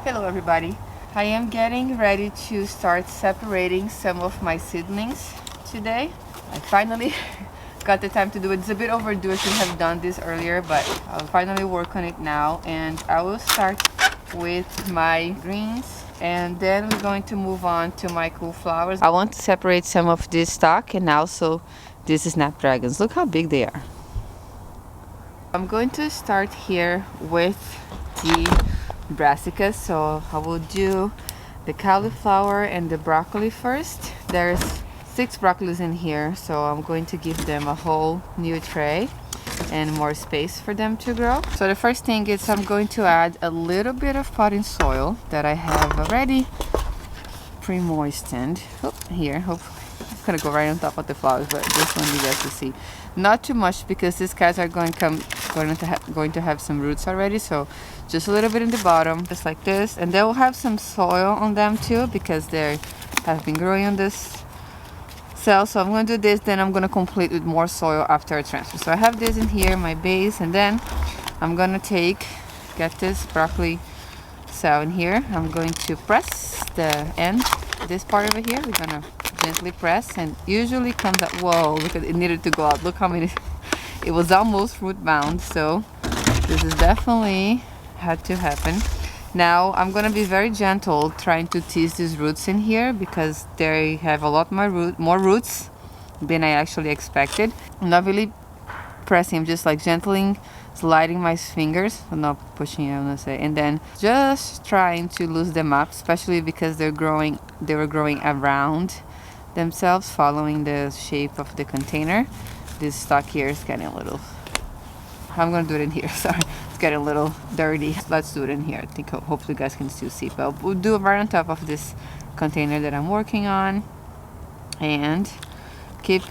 Hello everybody. I am getting ready to start separating some of my seedlings today. I finally got the time to do it. It's a bit overdue. I should have done this earlier, but I'll finally work on it now. And I will start with my greens, and then we're going to move on to my cool flowers. I want to separate some of this stock and also these snapdragons. Look how big they are. I'm going to start here with the brassicas, so I will do the cauliflower and the broccoli first. There's 6 broccolis in here, so I'm going to give them a whole new tray and more space for them to grow. So the first thing is I'm going to add a little bit of potting soil that I have already pre-moistened. Here, hopefully it's gonna go right on top of the flowers, but this one you guys will see. Not too much because these guys are going to have some roots already, so just a little bit in the bottom, just like this, and they will have some soil on them too because they have been growing on this cell. So I'm going to do this, then I'm going to complete with more soil after I transfer. So I have this in here, my base, and then I'm going to get this broccoli cell in here. I'm going to press the end, this part over here. We're going to gently press, and usually comes out. Whoa, look at it, needed to go out. Look how many. It was almost root bound, so this is definitely had to happen. Now I'm gonna be very gentle trying to tease these roots in here because they have a lot more roots than I actually expected. I'm not really pressing, I'm just like gently sliding my fingers. I'm not pushing, I'm gonna say, and then just trying to loosen them up, especially because they were growing around themselves, following the shape of the container. This stock here is getting a little, I'm gonna do it in here, sorry, it's getting a little dirty. Let's do it in here. I think hopefully you guys can still see, but we'll do it right on top of this container that I'm working on, and keep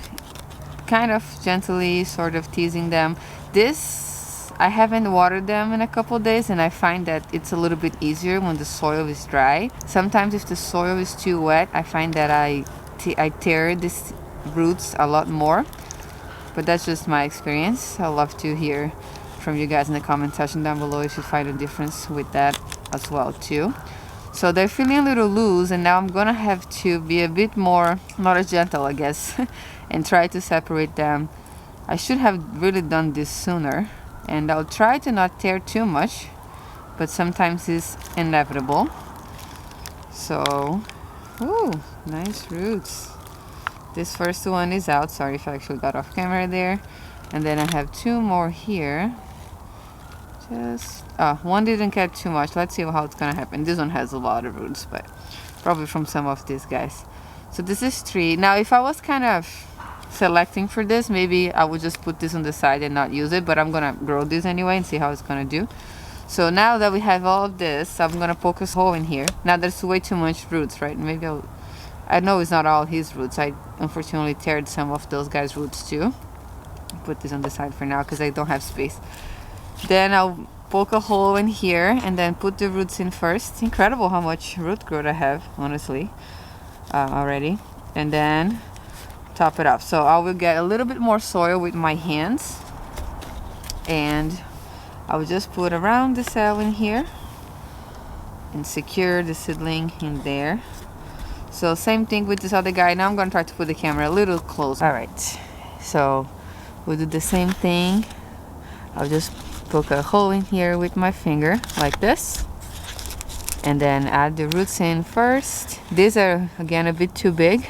kind of gently sort of teasing them. This, I haven't watered them in a couple days, and I find that it's a little bit easier when the soil is dry. Sometimes if the soil is too wet, I find that I tear these roots a lot more, but that's just my experience. I'd love to hear from you guys in the comment section down below if you find a difference with that as well too. So they're feeling a little loose, and now I'm gonna have to be a bit more, not as gentle I guess, and try to separate them. I should have really done this sooner, and I'll try to not tear too much, but sometimes it's inevitable. So, ooh, nice roots. This first one is out. Sorry if I actually got off camera there. And then I have 2 more here. One didn't get too much. Let's see how it's gonna happen. This one has a lot of roots, but probably from some of these guys. So this is 3. Now if I was kind of selecting for this, maybe I would just put this on the side and not use it, but I'm gonna grow this anyway and see how it's gonna do. So now that we have all of this, I'm gonna poke a hole in here. Now there's way too much roots, right? Maybe I know it's not all his roots. I unfortunately teared some of those guys' roots too. Put this on the side for now because I don't have space. Then I'll poke a hole in here and then put the roots in first. It's incredible how much root growth I have, honestly, already. And then top it up. So I will get a little bit more soil with my hands, and I will just put around the cell in here and secure the seedling in there. So same thing with this other guy. Now I'm going to try to put the camera a little closer. Alright, so we'll do the same thing. I'll just poke a hole in here with my finger like this, and then add the roots in first. These are again a bit too big,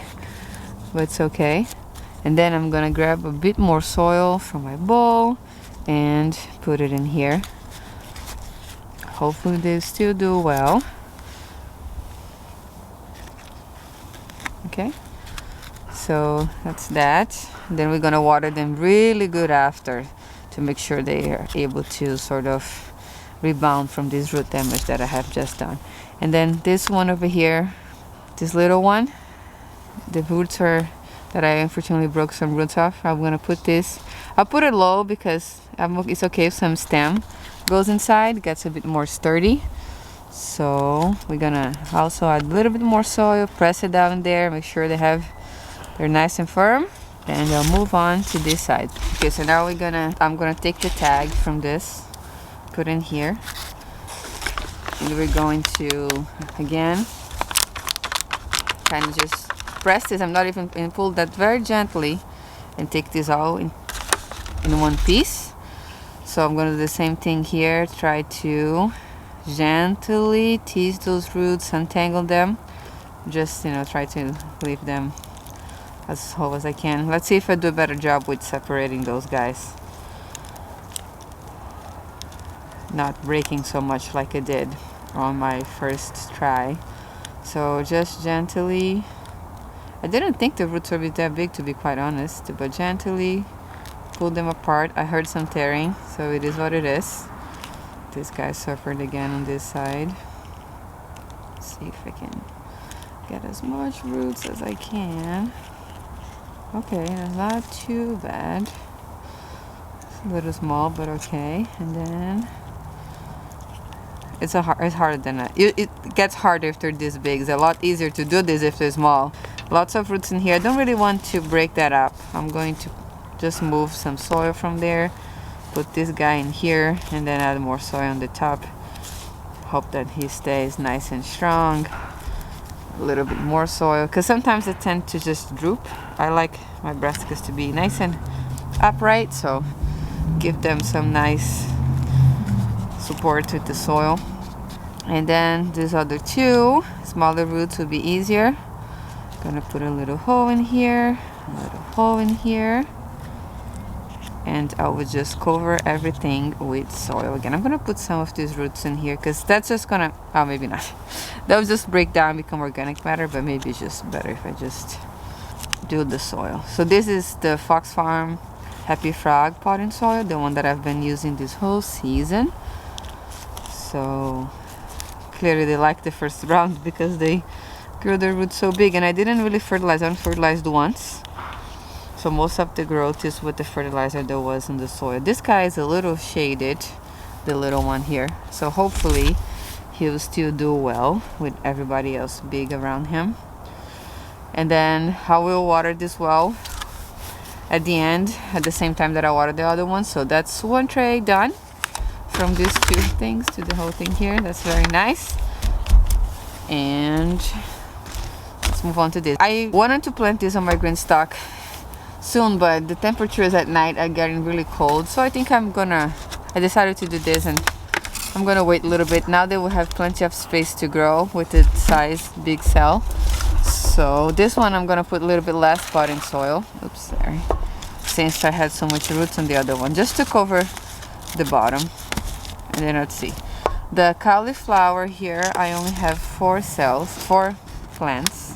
but it's okay. And then I'm going to grab a bit more soil from my bowl and put it in here. Hopefully they still do well. Okay, so that's that. Then we're gonna water them really good after to make sure they are able to sort of rebound from this root damage that I have just done. And then this one over here, this little one, the roots are that I unfortunately broke some roots off. I'm gonna put this, I'll put it low because it's okay if some stem goes inside, gets a bit more sturdy. So we're gonna also add a little bit more soil, press it down there, make sure they're nice and firm, and I'll move on to this side. Okay, so now I'm gonna take the tag from this, put in here, And we're going to, again, kind of just press this. I'm not even, and pull that very gently and take this all in one piece. So I'm going to do the same thing here. Try to gently tease those roots, untangle them. Just, you know, try to leave them as whole as I can. Let's see if I do a better job with separating those guys. Not breaking so much like I did on my first try. So just gently, I didn't think the roots would be that big, to be quite honest, but gently pull them apart. I heard some tearing, so it is what it is. This guy suffered again on this side. Let's see if I can get as much roots as I can. Okay, that's not too bad. It's a little small, but okay. And then it's harder than that. It gets harder if they're this big. It's a lot easier to do this if they're small. Lots of roots in here. I don't really want to break that up. I'm going to just move some soil from there, put this guy in here, and then add more soil on the top. Hope that he stays nice and strong. A little bit more soil, because sometimes they tend to just droop. I like my brassicas to be nice and upright, so give them some nice support with the soil. And then these other two smaller roots will be easier. Gonna put a little hole in here, a little hole in here, and I will just cover everything with soil again. I'm gonna put some of these roots in here because that's just gonna, oh, maybe not. That will just break down, become organic matter, but maybe it's just better if I just do the soil. So this is the Fox Farm Happy Frog potting soil, the one that I've been using this whole season. So clearly they liked the first round because they grew their roots so big, and I didn't really fertilize. I only fertilized once. So most of the growth is with the fertilizer that was in the soil. This guy is a little shaded, the little one here. So hopefully he'll still do well with everybody else big around him. And then I will water this well at the end, at the same time that I water the other one. So that's one tray done from these two things to the whole thing here. That's very nice. And let's move on to this. I wanted to plant this on my green stock soon, but the temperatures at night are getting really cold, so I think I decided to do this, and I'm gonna wait a little bit. Now they will have plenty of space to grow with the size big cell. So this one I'm gonna put a little bit less potting soil, oops, sorry, since I had so much roots on the other one, just to cover the bottom. And then let's see, the cauliflower here I only have 4 plants.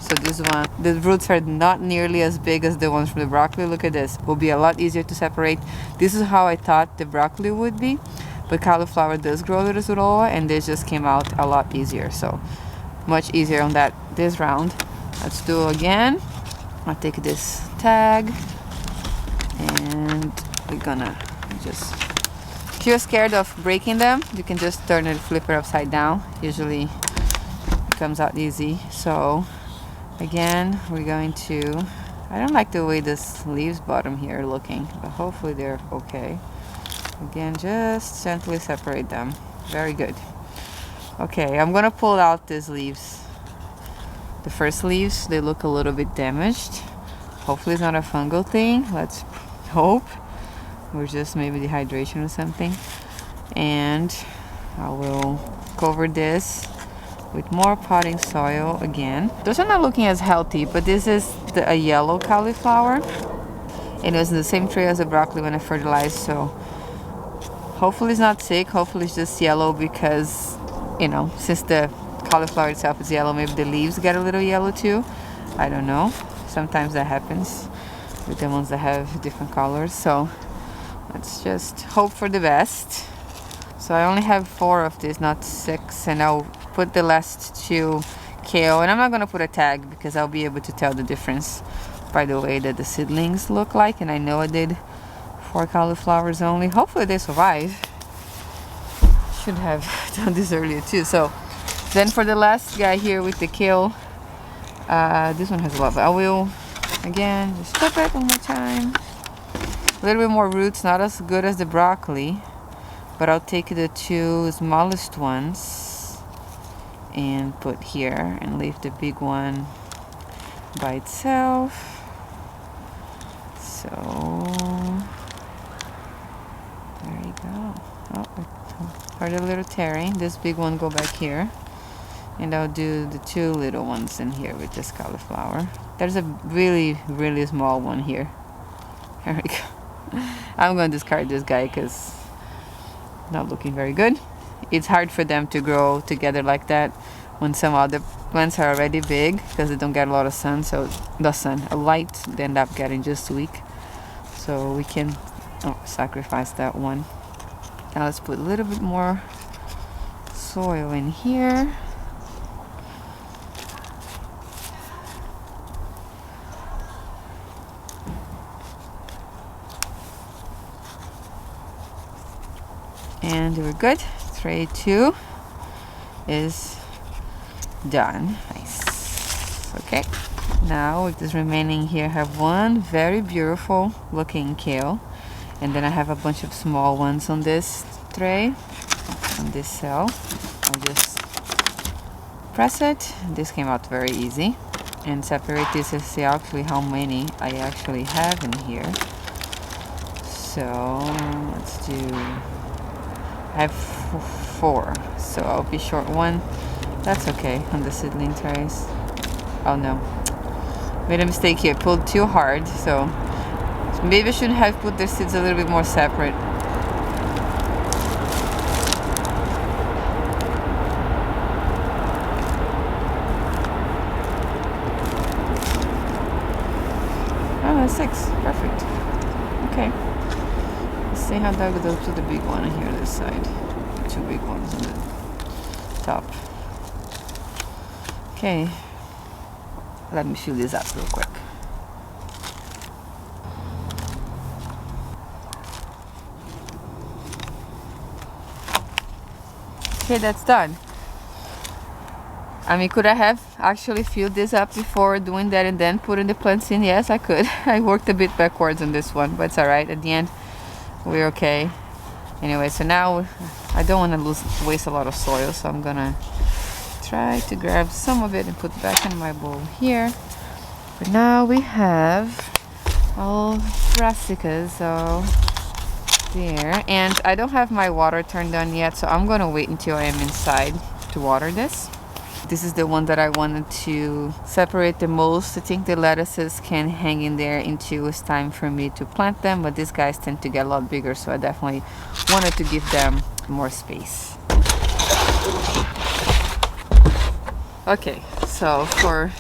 So this one, the roots are not nearly as big as the ones from the broccoli. Look at this. It will be a lot easier to separate. This is how I thought the broccoli would be, but cauliflower does grow a little slower, and this just came out a lot easier. So much easier on this round. Let's do again. I'll take this tag, and we're gonna just, if you're scared of breaking them, you can just turn it, flip it upside down. Usually it comes out easy. So again, we're going to, I don't like the way this leaves bottom here are looking, but hopefully they're okay. Again, just gently separate them. Very good. Okay, I'm gonna pull out these leaves. The first leaves, they look a little bit damaged. Hopefully it's not a fungal thing. Let's hope. Or just maybe dehydration or something. And I will cover this with more potting soil again. Those are not looking as healthy, but this is a yellow cauliflower, and it was in the same tray as the broccoli when I fertilized. So hopefully it's not sick. Hopefully it's just yellow because, you know, since the cauliflower itself is yellow, maybe the leaves get a little yellow too. I don't know. Sometimes that happens with the ones that have different colors. So let's just hope for the best. So I only have 4 of these, not 6, and I'll put the last 2 kale, and I'm not gonna put a tag because I'll be able to tell the difference by the way that the seedlings look like, and I know I did 4 cauliflowers only. Hopefully they survive. Should have done this earlier too. So then for the last guy here with the kale, this one has a lot, but I will again just flip it one more time. A little bit more roots, not as good as the broccoli, but I'll take the two smallest ones and put here and leave the big one by itself. So there you go. Oh, heard a little tearing. This big one go back here, and I'll do the two little ones in here with this cauliflower. There's a really small one here. There we go. I'm going to discard this guy because not looking very good. It's hard for them to grow together like that when some other plants are already big because they don't get a lot of sun. So a light, they end up getting just weak. So we can sacrifice that one. Now let's put a little bit more soil in here. And we're good. Tray 2 is done. Nice. Okay. Now with this remaining here, I have one very beautiful looking kale. And then I have a bunch of small ones on this tray, on this cell. I'll just press it. This came out very easy. And separate this and see actually how many I actually have in here. So let's do, I have 4, so I'll be short one. That's okay on the seedling trays. Oh no, made a mistake here, pulled too hard, so maybe I should have put the seeds a little bit more separate. Oh, that's 6, perfect. Okay. See how that goes to the big one here, this side. 2 big ones on the top. Okay, let me fill this up real quick. Okay, that's done. I mean, could I have actually filled this up before doing that and then putting the plants in? Yes, I could. I worked a bit backwards on this one, but it's alright. At the end, we're okay. Anyway, so now I don't want to waste a lot of soil, so I'm gonna try to grab some of it and put back in my bowl here. But now we have all brassicas, so there. And I don't have my water turned on yet, so I'm gonna wait until I am inside to water this. This is the one that I wanted to separate the most. I think the lettuces can hang in there until it's time for me to plant them, but these guys tend to get a lot bigger, so I definitely wanted to give them more space. Okay, so for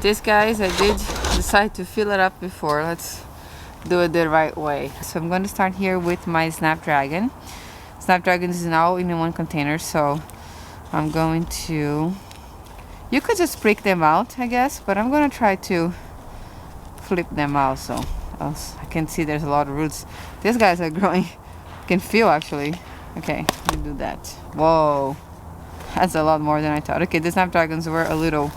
these guys, I did decide to fill it up before. Let's do it the right way. So I'm going to start here with my Snapdragon. Snapdragon is now in one container, so I'm going to, you could just break them out, I guess, but I'm gonna try to flip them out so else I can see there's a lot of roots. These guys are growing, I can feel actually. Okay, let me do that. Whoa, that's a lot more than I thought. Okay, the Snapdragons were a little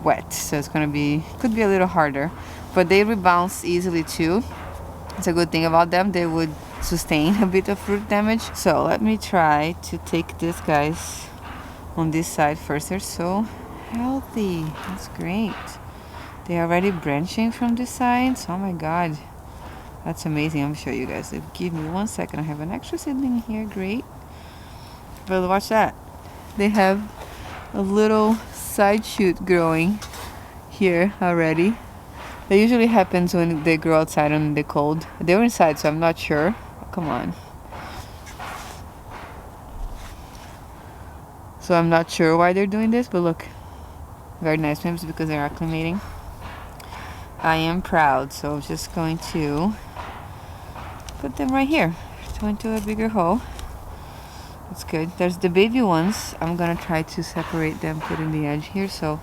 wet, so it's gonna be, could be a little harder, but they rebound easily too. It's a good thing about them, they would sustain a bit of root damage. So let me try to take these guys on this side first. They're so healthy, that's great. They're already branching from this side, so oh my god, that's amazing. I'm gonna show you guys. Give me 1 second. I have an extra seedling here, great. But watch that, they have a little side shoot growing here already. That usually happens when they grow outside in the cold. They were inside, so I'm not sure. Come on. So I'm not sure why they're doing this, but look, very nice. Maybe it's because they're acclimating. I am proud, so I'm just going to put them right here. Go into a bigger hole. That's good. There's the baby ones. I'm gonna try to separate them, put in the edge here, so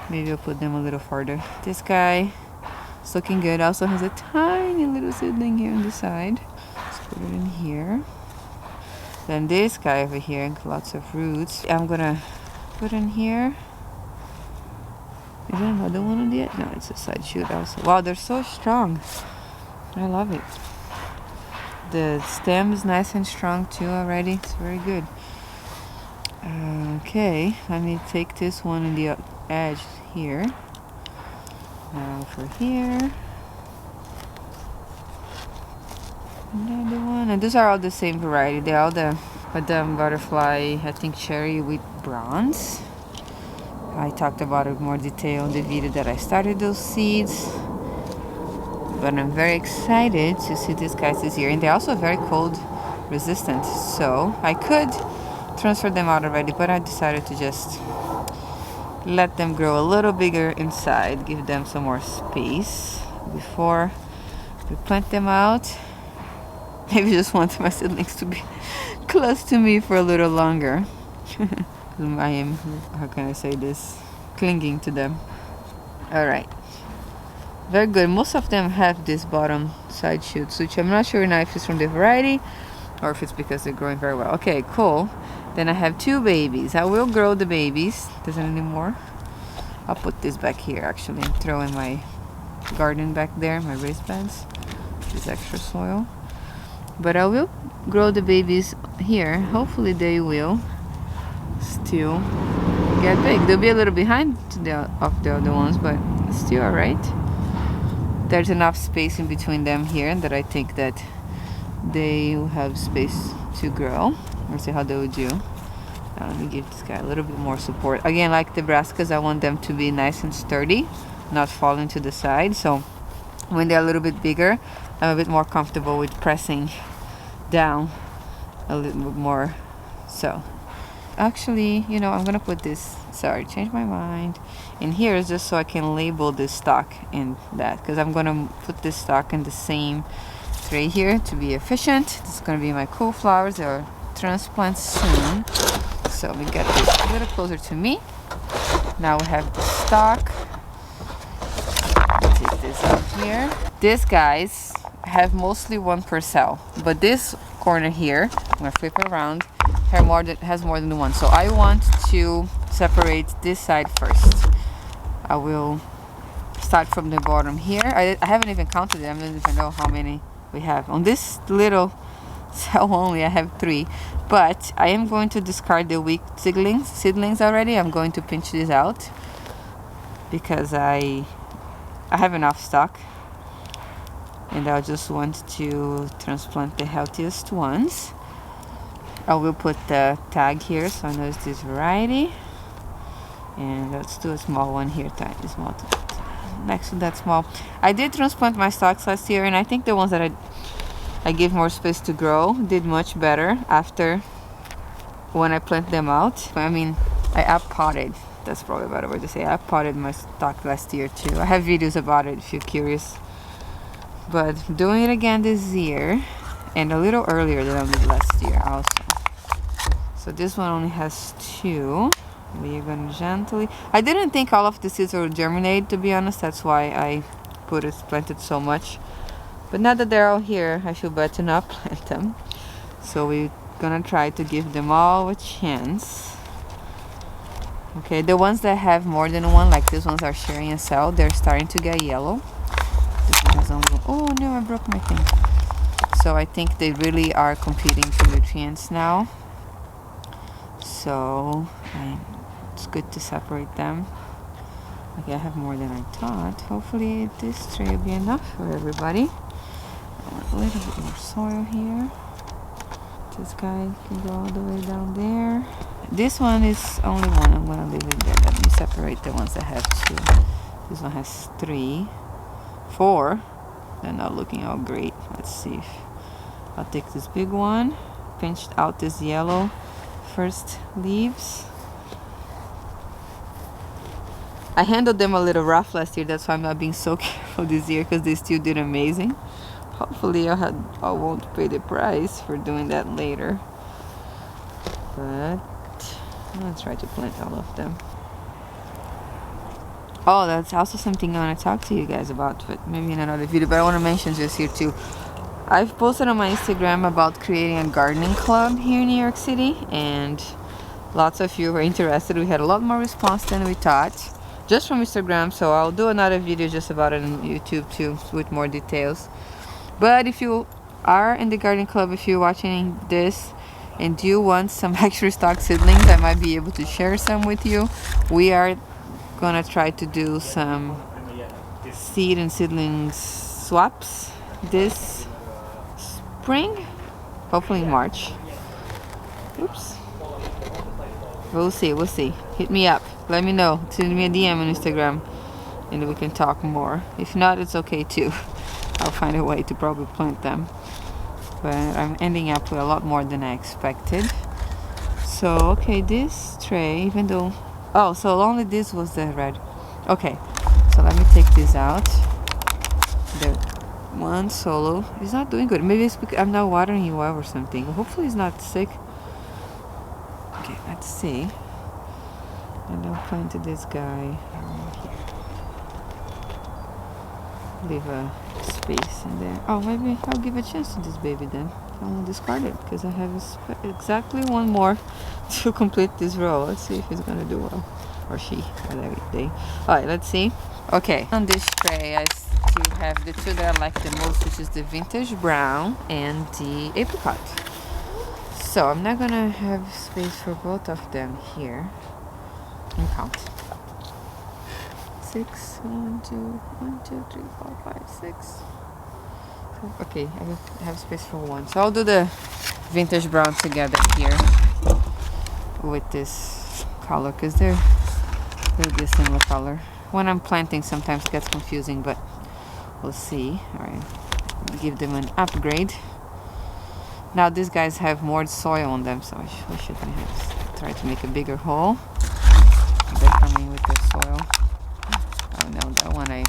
maybe I'll put them a little farther. This guy is looking good. Also has a tiny little seedling here on the side. Let's put it in here. Then this guy over here, lots of roots. I'm gonna put in here. Is there another one on the edge? No, it's a side shoot also. Wow, they're so strong. I love it. The stem is nice and strong too already. It's very good. Okay, let me take this one in the edge here. Now for here. Another one. And those are all the same variety. They're all the Madame Butterfly, I think cherry with bronze. I talked about it more detail in the video that I started those seeds. But I'm very excited to see these guys this year. And they're also very cold resistant. So I could transfer them out already, but I decided to just let them grow a little bigger inside, give them some more space before we plant them out. Maybe just want my seedlings to be close to me for a little longer. I am, how can I say this, clinging to them. Alright, very good. Most of them have this bottom side shoots, which I'm not sure now if it's from the variety or if it's because they're growing very well. Okay, cool. Then I have 2 babies. I will grow the babies. Doesn't anymore. I'll put this back here actually and throw in my garden back there, my raised beds. This extra soil. But I will grow the babies here. Hopefully they will still get big. They'll be a little behind of the other ones, but still alright. There's enough space in between them here that I think that they will have space to grow. Let's see how they will do. Now let me give this guy a little bit more support. Again, like the brassicas, I want them to be nice and sturdy, not falling to the side. So when they're a little bit bigger, I'm a bit more comfortable with pressing down a little bit more. So actually, you know, I'm gonna put this, sorry, change my mind, in here is just so I can label this stock in that, because I'm gonna put this stock in the same tray here to be efficient. This is gonna be my cool flowers or transplants soon. So we get this a little closer to me. Now we have the stock. Take this out here. These guys have mostly one per cell, but this corner here, I'm gonna flip it around, has more than one. So I want to separate this side first. I will start from the bottom here. I haven't even counted it. I don't even know how many we have. On this little cell only, I have 3. But I am going to discard the weak seedlings already. I'm going to pinch these out because I have enough stock. And I just want to transplant the healthiest ones. I will put the tag here so I know it's this variety. And let's do a small one here, tiny small, next to that small. I did transplant my stocks last year, and I think the ones that I gave more space to grow did much better after when I plant them out. I mean, I up-potted. That's probably a better way to say it. I potted my stock last year too. I have videos about it if you're curious. But doing it again this year, and a little earlier than I did last year also. So this one only has 2. We're gonna gently, I didn't think all of the seeds would germinate, to be honest. That's why I planted so much. But now that they're all here, I feel better to not plant them. So we're gonna try to give them all a chance. Okay, the ones that have more than one, like these ones are sharing a cell, they're starting to get yellow. This one has only one. Oh no, I broke my thing. So I think they really are competing for nutrients now. So it's good to separate them. Okay, I have more than I thought. Hopefully this tray will be enough for everybody. I want a little bit more soil here. This guy can go all the way down there. This one is only one. I'm gonna leave it there. Let me separate the ones that have 2. This one has 3, 4. They're not looking all great. Let's see if I'll take this big one, pinched out this yellow first leaves. I handled them a little rough last year, that's why I'm not being so careful this year, because they still did amazing. Hopefully I won't pay the price for doing that later. But let's try to plant all of them. Oh, that's also something I want to talk to you guys about, but maybe in another video. But I want to mention just here too. I've posted on my Instagram about creating a gardening club here in New York City, and lots of you were interested. We had a lot more response than we thought, just from Instagram. So I'll do another video just about it on YouTube too, with more details. But if you are in the garden club, if you're watching this and do you want some extra stock seedlings, I might be able to share some with you. We are gonna try to do some seed and seedlings swaps this spring, hopefully in March. Oops. We'll see. Hit me up. Let me know. Send me a DM on Instagram and we can talk more. If not, it's okay too. I'll find a way to probably plant them. But I'm ending up with a lot more than I expected. So, okay, this tray, even though... Oh, so only this was the red. Okay, so let me take this out. The one solo is not doing good. Maybe it's because I'm not watering you well or something. Hopefully he's not sick. Okay, let's see. And I'll plant this guy here. Leave a space in there. Oh, maybe I'll give a chance to this baby then. I won't discard it because I have exactly one more to complete this row. Let's see if he's gonna do well, or she. All right, let's see. Okay, on this tray I still have the two that I like the most, which is the vintage brown and the apricot. So I'm not gonna have space for both of them here. And count. 6, 1, 2, 3, 4, 5, 6. Okay, I have space for one. So I'll do the vintage brown together here with this color because they're really a similar color. When I'm planting, sometimes it gets confusing, but we'll see. All right, give them an upgrade. Now these guys have more soil on them, so we should perhaps try to make a bigger hole. They're coming with the soil. Oh no, that one I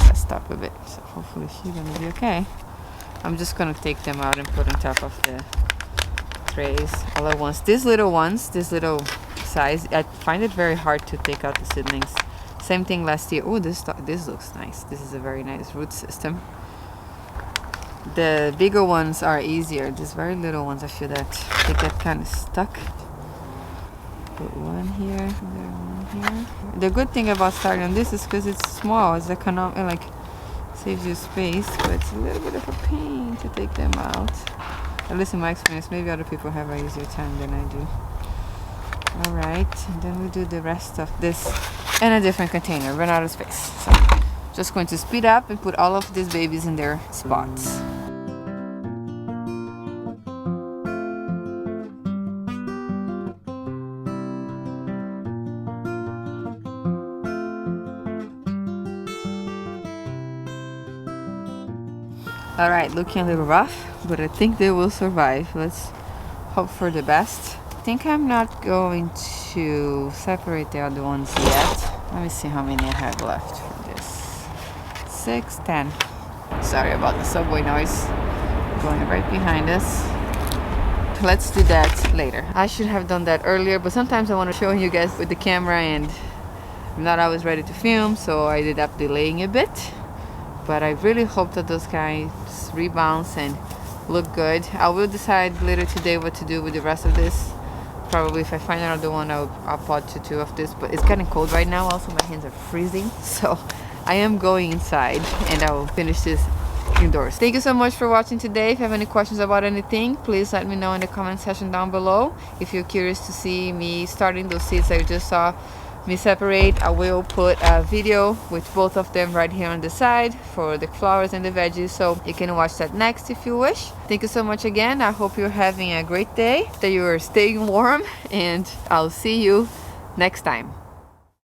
messed up a bit, so hopefully she's gonna be okay. I'm just gonna take them out and put on top of the trays all at once. These little ones, this little size, I find it very hard to take out the seedlings. Same thing last year. Oh, this looks nice. This is a very nice root system. The bigger ones are easier. These very little ones, I feel that they get kind of stuck. Put one here, there, one here. The good thing about starting on this is because it's small. It's economic, like saves you space, but it's a little bit of a pain to take them out. At least in my experience, maybe other people have an easier time than I do. All right, and then we do the rest of this in a different container. Run out of space. So just going to speed up and put all of these babies in their spots. All right, looking a little rough, but I think they will survive. Let's hope for the best. I think I'm not going to separate the other ones yet. Let me see how many I have left for this. 6, 10. Sorry about the subway noise going right behind us. Let's do that later. I should have done that earlier, but sometimes I want to show you guys with the camera and I'm not always ready to film, so I ended up delaying a bit. But I really hope that those guys rebounds and look good. I will decide later today what to do with the rest of this. Probably if I find another one, I'll pot to 2 of this. But it's getting cold right now. Also, my hands are freezing. So I am going inside and I will finish this indoors. Thank you so much for watching today. If you have any questions about anything, please let me know in the comment section down below. If you're curious to see me starting those seeds that you just saw me separate, I will put a video with both of them right here on the side for the flowers and the veggies, so you can watch that next if you wish. Thank you so much again. I hope you're having a great day, that you are staying warm, and I'll see you next time.